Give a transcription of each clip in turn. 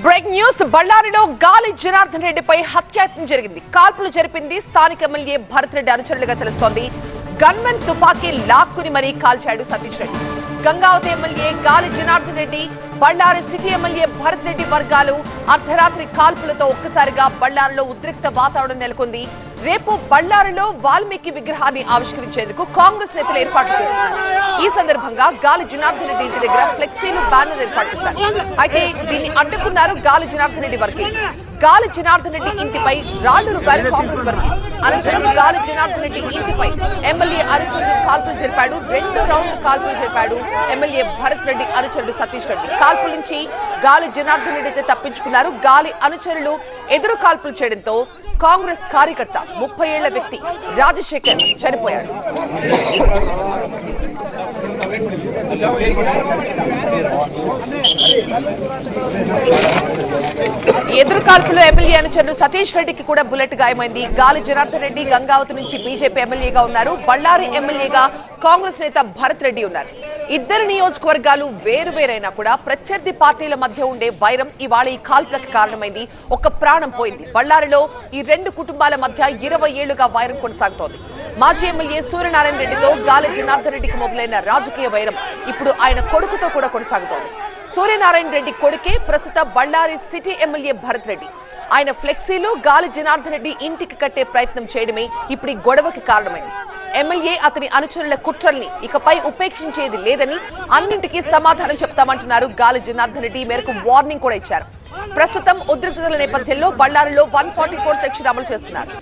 Break news బళ్ళారిలో గాలి జనార్దన్ రెడ్డిపై హత్యాయత్నం జరిగింది. కాల్పులు జరిపింది స్థానిక ఎమ్మెల్యే భరత్ రెడ్డి అనుచరులుగా తెలుస్తోంది. గన్మెన్ తుపాకీ లాక్కుని మరీ కాల్చాడు సతీష్ రెడ్డి. గంగావతి ఎమ్మెల్యే గాలి జనార్దన్ రెడ్డి, బళ్ళారి సిటీ ఎమ్మెల్యే భరత్ రెడ్డి వర్గాలు అర్ధరాత్రి కాల్పులతో ఒక్కసారిగా బళ్ళారిలో ఉద్రిక్త వాతావరణం నెలకొంది. రేపు బళ్ళారిలో వాల్మీకి విగ్రహాన్ని ఆవిష్కరించేందుకు కాంగ్రెస్ నేతలు ఏర్పాటు చేస్తున్నారు. ఈ సందర్భంగా గాలి జనార్దన్ రెడ్డి ఇంటి దగ్గర ఫ్లెక్సీలు, బ్యానర్ ఏర్పాటు చేశారు. అయితే దీన్ని అడ్డుకున్నారు గాలి జనార్దన్ రెడ్డి వర్గీయులు. గాలి జనార్దన్ రెడ్డి ఇంటిపై రాళ్లు రువ్వారు కాంగ్రెస్ వర్గీయులు. అనంతరం గాలి జనార్దన్ రెడ్డి ఇంటిపై ఎమ్మెల్యే అనుచరుడు కాల్పులు జరిపాడు. 2 రౌండ్లు కాల్పులు జరిపాడు ఎమ్మెల్యే భరత్ రెడ్డి అనుచరుడు సతీష్ రెడ్డి. కాల్పుల నుంచి గాలి జనార్దన్ రెడ్డి అయితే తప్పించుకున్నారు. గాలి అనుచరులు ఎదురు కాల్పులు చేయడంతో కాంగ్రెస్ కార్యకర్త 30 ఏళ్ల వ్యక్తి రాజశేఖర్ చనిపోయాడు. ఎదురు కాల్పులో ఎమ్మెల్యే అనుచరులు సతీష్ రెడ్డికి కూడా బుల్లెట్ గాయమైంది. గాలి జనార్దన్ రెడ్డి గంగావతి నుంచి బీజేపీ ఎమ్మెల్యేగా ఉన్నారు. బళ్ళారి ఎమ్మెల్యేగా కాంగ్రెస్ నేత భరత్ రెడ్డి ఉన్నారు. ఇద్దరు నియోజకవర్గాలు వేరువేరైనా కూడా ప్రత్యర్థి పార్టీల మధ్య ఉండే వైరం ఇవాళ ఈ కాల్పులకు కారణమైంది. ఒక ప్రాణం పోయింది. బళ్ళారిలో ఈ 2 కుటుంబాల మధ్య 20 ఏళ్లుగా వైరం కొనసాగుతోంది. మాజీ ఎమ్మెల్యే సూర్యనారాయణ రెడ్డితో గాలి జనార్దన్ రెడ్డికి మొదలైన రాజకీయ వైరం ఇప్పుడు ఆయన కొడుకుతో కూడా కొనసాగుతోంది. సూర్యనారాయణ రెడ్డి కొడుకే ప్రస్తుత బళ్ళారి సిటీ ఎమ్మెల్యే భరత్ రెడ్డి. ఆయన ఫ్లెక్సీలు గాలి జనార్దన్ రెడ్డి ఇంటికి కట్టే ప్రయత్నం చేయడమే ఇప్పుడు ఈ గొడవకి కారణమైంది. ఎమ్మెల్యే అతని అనుచరుల కుట్రల్ని ఇకపై ఉపేక్షించేది లేదని, అన్నింటికీ సమాధానం చెప్తామంటున్నారు గాలి జనార్దన్ రెడ్డి. ఈ మేరకు వార్నింగ్ కూడా ఇచ్చారు. ప్రస్తుతం ఉద్రిక్తతల నేపథ్యంలో బళ్ళారిలో 144 సెక్షన్ అమలు చేస్తున్నారు.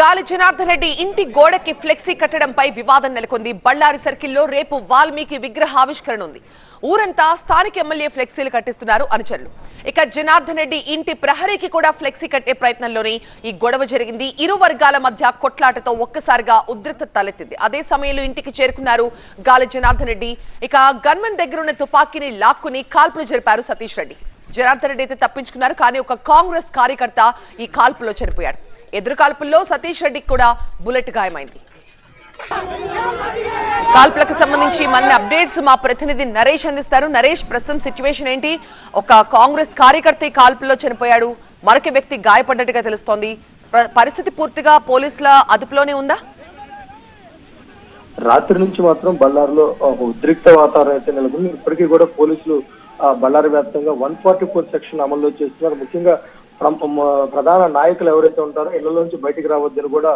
గాలి జనార్దన్ రెడ్డి ఇంటి గోడకి ఫ్లెక్సీ కట్టడంపై వివాదం నెలకొంది. బళ్ళారి సర్కిల్లో రేపు వాల్మీకి విగ్రహ ఆవిష్కరణ ఉంది. ఊరంతా స్థానిక ఎమ్మెల్యే ఫ్లెక్సీలు కట్టిస్తున్నారు అనుచరులు. ఇక జనార్దన్ రెడ్డి ఇంటి ప్రహరీకి కూడా ఫ్లెక్సీ కట్టే ప్రయత్నంలోనే ఈ గొడవ జరిగింది. ఇరు వర్గాల మధ్య కొట్లాటతో ఒక్కసారిగా ఉద్రిక్తత తలెత్తింది. అదే సమయంలో ఇంటికి చేరుకున్నారు గాలి జనార్దన్ రెడ్డి. ఇక గన్మెన్ దగ్గరున్న తుపాకీని లాక్కుని కాల్పులు జరిపారు సతీష్ రెడ్డి. జనార్దన్ రెడ్డి అయితే తప్పించుకున్నారు. కానీ ఒక కాంగ్రెస్ కార్యకర్త ఈ కాల్పులో చనిపోయాడు. ఎదురు కాల్పుల్లో సతీష్ రెడ్డికి కూడా బుల్లెట్ గాయమైంది. కాల్పులకు సంబంధించి మన అప్డేట్స్ మా ప్రతినిధి నరేష్ అందిస్తారు. నరేష్, ప్రస్తుతం సిచ్యువేషన్ ఏంటి? ఒక కాంగ్రెస్ కార్యకర్త ఈ కాల్పుల్లో చనిపోయాడు, మరొక వ్యక్తి గాయపడ్డట్టుగా తెలుస్తోంది. పరిస్థితి పూర్తిగా పోలీసుల అదుపులోనే ఉందా? రాత్రి నుంచి మాత్రం బళ్ళారిలో ఉద్రిక్త వాతావరణం అయితే నెలకొంది. ఇప్పటికీ కూడా పోలీసులు బళ్ళారి వ్యాప్తంగా 144 సెక్షన్ అమల్లో చేస్తున్నారు. ముఖ్యంగా ప్రధాన నాయకులు ఎవరైతే ఉంటారో ఇళ్లలోంచి బయటికి రావద్దని కూడా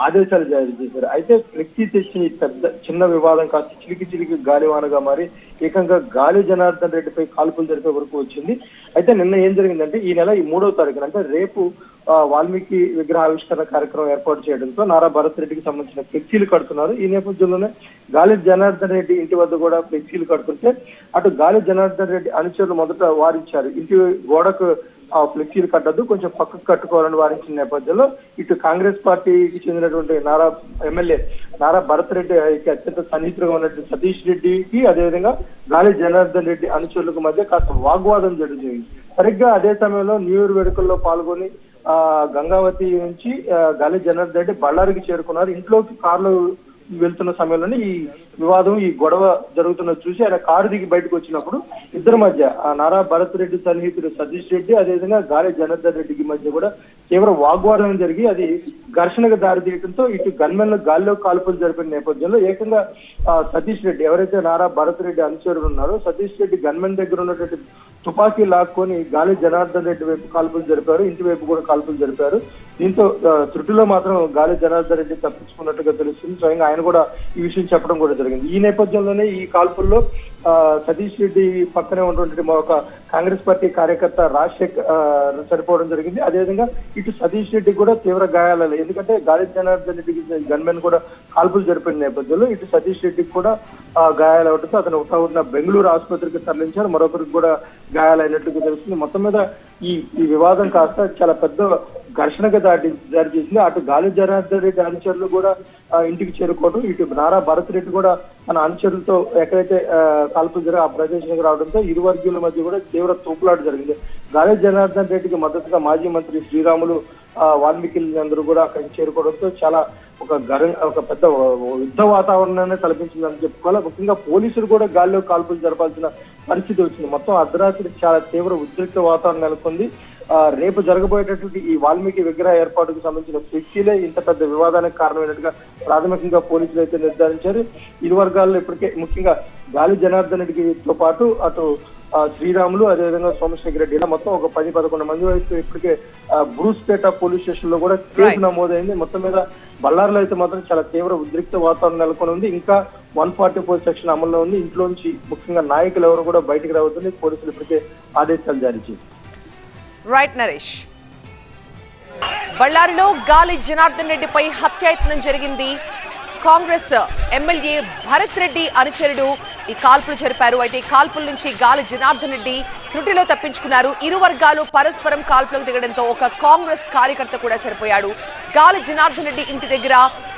ఆదేశాలు జారీ చేశారు. అయితే ఫ్లెక్సీ తెచ్చి చిన్న వివాదం కాస్త చిలికి గాలివానగా మారి ఏకంగా గాలి జనార్దన్ రెడ్డిపై కాల్పులు జరిపే వరకు వచ్చింది. అయితే నిన్న ఏం జరిగిందంటే ఈ నెల 3వ తారీఖున అంటే రేపు వాల్మీకి విగ్రహ ఆవిష్కరణ కార్యక్రమం ఏర్పాటు చేయడంతో నారా భరత్ రెడ్డికి సంబంధించిన ఫ్లెక్సీలు కడుతున్నారు. ఈ నేపథ్యంలోనే గాలి జనార్దన్ రెడ్డి ఇంటి వద్ద కూడా ఫ్లెక్సీలు కడుతుంటే అటు గాలి జనార్దన్ రెడ్డి అనుచరులు మొదట వారించారు, ఇంటి గోడకు ఫ్లెక్సీలు కట్టద్దు, కొంచెం పక్కకు కట్టుకోవాలని వారించిన నేపథ్యంలో ఇటు కాంగ్రెస్ పార్టీకి చెందినటువంటి ఎమ్మెల్యే నారా భరత్ రెడ్డికి అత్యంత సన్నిహితులుగా ఉన్నటువంటి సతీష్ రెడ్డికి అదేవిధంగా గాలి జనార్దన్ రెడ్డి అనుచరులకు మధ్య కాస్త వాగ్వాదం జరిగింది. సరిగ్గా అదే సమయంలో న్యూ ఇయర్ వేడుకల్లో పాల్గొని గంగావతి నుంచి గాలి జనార్దన్ రెడ్డి బళ్ళారికి చేరుకున్నారు. ఇంట్లోకి కారులో వెళ్తున్న సమయంలోనే ఈ వివాదం, ఈ గొడవ జరుగుతున్నది చూసి ఆయన కారు దిగి బయటకు వచ్చినప్పుడు ఇద్దరి మధ్య నారా భరత్ రెడ్డి సన్నిహితుడు సతీష్ రెడ్డి అదేవిధంగా గాలి జనార్దన్ రెడ్డికి మధ్య కూడా తీవ్ర వాగ్వాదం జరిగి అది ఘర్షణకు దారితీయడంతో ఇటు గన్మెన్లు గాల్లో కాల్పులు జరిపిన నేపథ్యంలో ఏకంగా సతీష్ రెడ్డి ఎవరైతే నారా భరత్ రెడ్డి అనుచరుడు ఉన్నారో సతీష్ రెడ్డి గన్మెన్ దగ్గర ఉన్నటువంటి తుపాకీ లాక్కొని గాలి జనార్దన్ రెడ్డి వైపు కాల్పులు జరిపారు, ఇంటి వైపు కూడా కాల్పులు జరిపారు. దీంతో త్రుటిలో మాత్రం గాలి జనార్దన్ రెడ్డి తప్పించుకున్నట్టుగా తెలుస్తుంది. స్వయంగా ఆయన కూడా ఈ విషయం చెప్పడం కూడా జరిగింది. ఈ నేపథ్యంలోనే ఈ కాల్పుల్లో సతీష్ రెడ్డి పక్కనే ఉన్నటువంటి ఒక కాంగ్రెస్ పార్టీ కార్యకర్త రాజశేఖర్ చనిపోవడం జరిగింది. అదేవిధంగా ఇటు సతీష్ రెడ్డి కూడా తీవ్ర గాయాలు, ఎందుకంటే గాలి జనార్దన్ రెడ్డికి గన్మెన్ కూడా కాల్పులు జరిపిన నేపథ్యంలో ఇటు సతీష్ రెడ్డికి కూడా గాయాలు అవడంతో అతను ఉన్న బెంగళూరు ఆసుపత్రికి తరలించారు. మరొకరికి కూడా గాయాలైనట్లుగా తెలుస్తుంది. మొత్తం మీద ఈ వివాదం కాస్త చాలా పెద్ద ఘర్షణగా దారి చేసింది. అటు గాలి జనార్దన్ రెడ్డి అనుచరులు కూడా ఇంటికి చేరుకోవడం, ఇటు నారా భరత్ రెడ్డి కూడా తన అనుచరులతో ఎక్కడైతే కాల్పులు జరిగి ఆ ప్రదేశానికి రావడంతో ఇరు వర్గీయుల మధ్య కూడా తీవ్ర తోపులాట జరిగింది. గాలి జనార్దన్ రెడ్డికి మద్దతుగా మాజీ మంత్రి శ్రీరాములు వాల్మీకి అందరూ కూడా అక్కడికి చేరుకోవడంతో చాలా ఒక పెద్ద యుద్ధ వాతావరణాన్ని కల్పించిందని చెప్పుకోవాలి. ముఖ్యంగా పోలీసులు కూడా గాల్లో కాల్పులు జరపాల్సిన పరిస్థితి వచ్చింది. మొత్తం అర్ధరాత్రి చాలా తీవ్ర ఉద్రిక్త వాతావరణం నెలకొంది. రేపు జరగబోయేటటువంటి ఈ వాల్మీకి విగ్రహ ఏర్పాటుకు సంబంధించిన ఫ్లెక్సీలే ఇంత పెద్ద వివాదానికి కారణమైనట్టుగా ప్రాథమికంగా పోలీసులు అయితే నిర్ధారించారు. ఇరు వర్గాల్లో ఇప్పటికే ముఖ్యంగా గాలి జనార్దన్ రెడ్డితో పాటు అటు శ్రీరాములు అదేవిధంగా సోమశేఖర్ రెడ్డి ఇలా మొత్తం ఒక 10-11 మంది వైపు ఇప్పటికే బ్రూస్పేట పోలీస్ స్టేషన్ లో కూడా కేసు నమోదైంది. మొత్తం మీద బళ్ళారిలో అయితే మాత్రం చాలా తీవ్ర ఉద్రిక్త వాతావరణం నెలకొని ఉంది. ఇంకా 144 సెక్షన్ అమల్లో ఉంది. ఇంట్లోంచి ముఖ్యంగా నాయకులు ఎవరు కూడా బయటకు రావద్దని పోలీసులు ఇప్పటికే ఆదేశాలు జారీ చేశారు. రైట్ నరేష్. బళ్ళారిలో గాలి జనార్దన్ రెడ్డిపై హత్యాయత్నం జరిగింది. కాంగ్రెస్ ఎమ్మెల్యే భరత్ రెడ్డి అనుచరుడు ఈ కాల్పులు జరిపారు. అయితే ఈ కాల్పుల నుంచి గాలి జనార్దన్ రెడ్డి త్రుటిలో తప్పించుకున్నారు. ఇరు వర్గాలు పరస్పరం కాల్పులకు దిగడంతో ఒక కాంగ్రెస్ కార్యకర్త కూడా చనిపోయాడు. గాలి జనార్దన్ రెడ్డి ఇంటి దగ్గర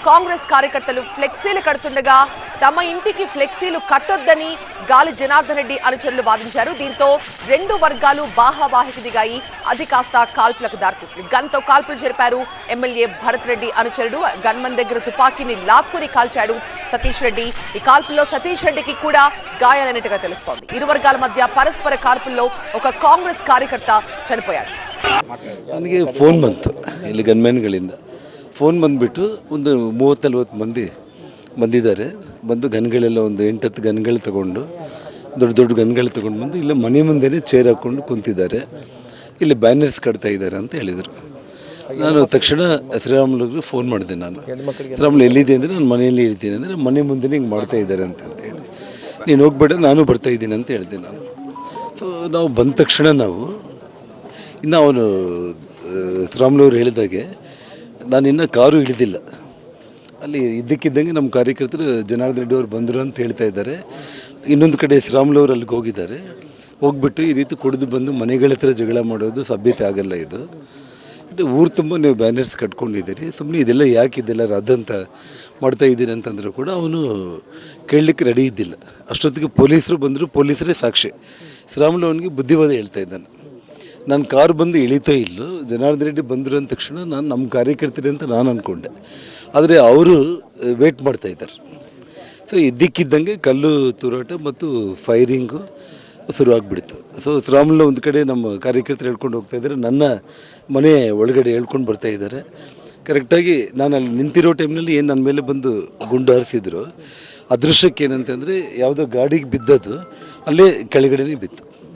కాంగ్రెస్ కార్యకర్తలు ఫ్లెక్సీలు కడుతుండగా తమ ఇంటికి ఫ్లెక్సీలు కట్టొద్దని గాలి జనార్దన్ రెడ్డి అనుచరులు వాదించారు. దీంతో రెండు వర్గాలు బాహాబాహికి దిగాయి. అది కాస్త కాల్పులకు దారితీసింది. గన్తో కాల్పులు జరిపారు. ఎమ్మెల్యే భరత్ రెడ్డి అనుచరుడు గన్మన్ దగ్గర తుపాకీని లాక్కుని కాల్చాడు సతీష్ రెడ్డి. ఈ కాల్పుల్లో సతీష్ రెడ్డికి కూడా గాయాలైనట్టుగా తెలుస్తోంది. ఇరు వర్గాల మధ్య పరస్పర కాల్పుల్లో ఒక ಕಾಂಗ್ರೆಸ್ ಕಾರ್ಯಕರ್ತ ಚನಿಪೋಯಾರು. ನನಗೆ ಫೋನ್ ಬಂತು, ಇಲ್ಲಿ ಗನ್ಮ್ಯಾನ್ಗಳಿಂದ ಫೋನ್ ಬಂದುಬಿಟ್ಟು ಒಂದು 30-40 ಮಂದಿ ಬಂದಿದ್ದಾರೆ. ಬಂದು ಗನ್ಗಳೆಲ್ಲ ಒಂದು 8-10 ಗನ್ಗಳು ತಗೊಂಡು ದೊಡ್ಡ ದೊಡ್ಡ ಗನ್ಗಳು ತಗೊಂಡು ಬಂದು ಇಲ್ಲ ಮನೆ ಮುಂದೆನೇ ಚೇರ್ ಹಾಕ್ಕೊಂಡು ಕುಂತಿದ್ದಾರೆ. ಇಲ್ಲಿ ಬ್ಯಾನರ್ಸ್ ಕಟ್ತಾ ಇದ್ದಾರೆ ಅಂತ ಹೇಳಿದರು. ನಾನು ತಕ್ಷಣ ಶ್ರೀರಾಮುಲುಗೆ ಫೋನ್ ಮಾಡಿದೆ. ನಾನು ಶ್ರೀರಾಮುಲು ಎಲ್ಲಿದೆ ಅಂದರೆ ನಾನು ಮನೆಯಲ್ಲಿ ಇರ್ತೀನಿ ಅಂದರೆ ಮನೆ ಮುಂದೆ ಹಿಂಗೆ ಮಾಡ್ತಾ ಇದ್ದಾರೆ ಅಂತೇಳಿ, ನೀನು ಹೋಗ್ಬೇಡ ನಾನು ಬರ್ತಾ ಇದ್ದೀನಿ ಅಂತ ಹೇಳಿದೆ ನಾನು. ಸೊ ನಾವು ಬಂದ ತಕ್ಷಣ ನಾವು ಇನ್ನು ಅವನು ಶ್ರೀರಾಮುಲವ್ರು ಹೇಳಿದಾಗೆ ನಾನು ಇನ್ನೂ ಕಾರು ಇಳಿದಿಲ್ಲ. ಅಲ್ಲಿ ಇದ್ದಕ್ಕಿದ್ದಂಗೆ ನಮ್ಮ ಕಾರ್ಯಕರ್ತರು ಜನಾರ್ದನ್ ರೆಡ್ಡಿ ಅವರು ಬಂದರು ಅಂತ ಹೇಳ್ತಾ ಇದ್ದಾರೆ. ಇನ್ನೊಂದು ಕಡೆ ಶ್ರೀರಾಮುಲವ್ರು ಅಲ್ಲಿಗೆ ಹೋಗಿದ್ದಾರೆ. ಹೋಗ್ಬಿಟ್ಟು ಈ ರೀತಿ ಕುಡಿದು ಬಂದು ಮನೆಗಳ ಹತ್ರ ಜಗಳ ಮಾಡೋದು ಸಭ್ಯತೆ ಆಗಲ್ಲ. ಇದು ಊರು ತುಂಬ ನೀವು ಬ್ಯಾನರ್ಸ್ ಕಟ್ಕೊಂಡಿದ್ದೀರಿ, ಸುಮ್ಮನೆ ಇದೆಲ್ಲ ಯಾಕೆ ಇದೆಲ್ಲ ರದ್ದಂತ ಮಾಡ್ತಾ ಇದ್ದೀರಿ ಅಂತಂದರೂ ಕೂಡ ಅವನು ಕೇಳಲಿಕ್ಕೆ ರೆಡಿ ಇದ್ದಿಲ್ಲ. ಅಷ್ಟೊತ್ತಿಗೆ ಪೊಲೀಸರು ಬಂದರು. ಪೊಲೀಸರೇ ಸಾಕ್ಷಿ. ಶ್ರೀರಾಮುಲು ಅವನಿಗೆ ಬುದ್ಧಿವಾದ ಹೇಳ್ತಾ ಇದ್ದಾನೆ. ನಾನು ಕಾರು ಬಂದು ಇಳಿತೋ ಇಲ್ಲೋ, ಜನಾರ್ದನ್ ರೆಡ್ಡಿ ಬಂದರು ಅಂದ ತಕ್ಷಣ ನಾನು ನಮ್ಮ ಕಾರ್ಯಕರ್ತರು ಅಂತ ನಾನು ಅಂದ್ಕೊಂಡೆ. ಆದರೆ ಅವರು ವೇಟ್ ಮಾಡ್ತಾಯಿದ್ದಾರೆ. ಸೊ ಇದ್ದಕ್ಕಿದ್ದಂಗೆ ಕಲ್ಲು ತೂರಾಟ ಮತ್ತು ಫೈರಿಂಗು ಶುರುವಾಗ್ಬಿಡ್ತು. ಸೊ ಶ್ರೀರಾಮುಲು ಒಂದು ಕಡೆ ನಮ್ಮ ಕಾರ್ಯಕರ್ತರು ಹೇಳ್ಕೊಂಡು ಹೋಗ್ತಾ ಇದ್ದಾರೆ, ನನ್ನ ಮನೆ ಒಳಗಡೆ ಹೇಳ್ಕೊಂಡು ಬರ್ತಾ ಇದ್ದಾರೆ. ಕರೆಕ್ಟಾಗಿ ನಾನು ಅಲ್ಲಿ ನಿಂತಿರೋ ಟೈಮ್ನಲ್ಲಿ ಏನು ನನ್ನ ಮೇಲೆ ಬಂದು ಗುಂಡು ಹಾರಿಸಿದ್ರು. ಅದೃಶ್ಯಕ್ಕೆ ಏನಂತಂದರೆ ಯಾವುದೋ ಗಾಡಿಗೆ ಬಿದ್ದದ್ದು ಅಲ್ಲೇ ಕೆಳಗಡೆನೇ ಬಿತ್ತು.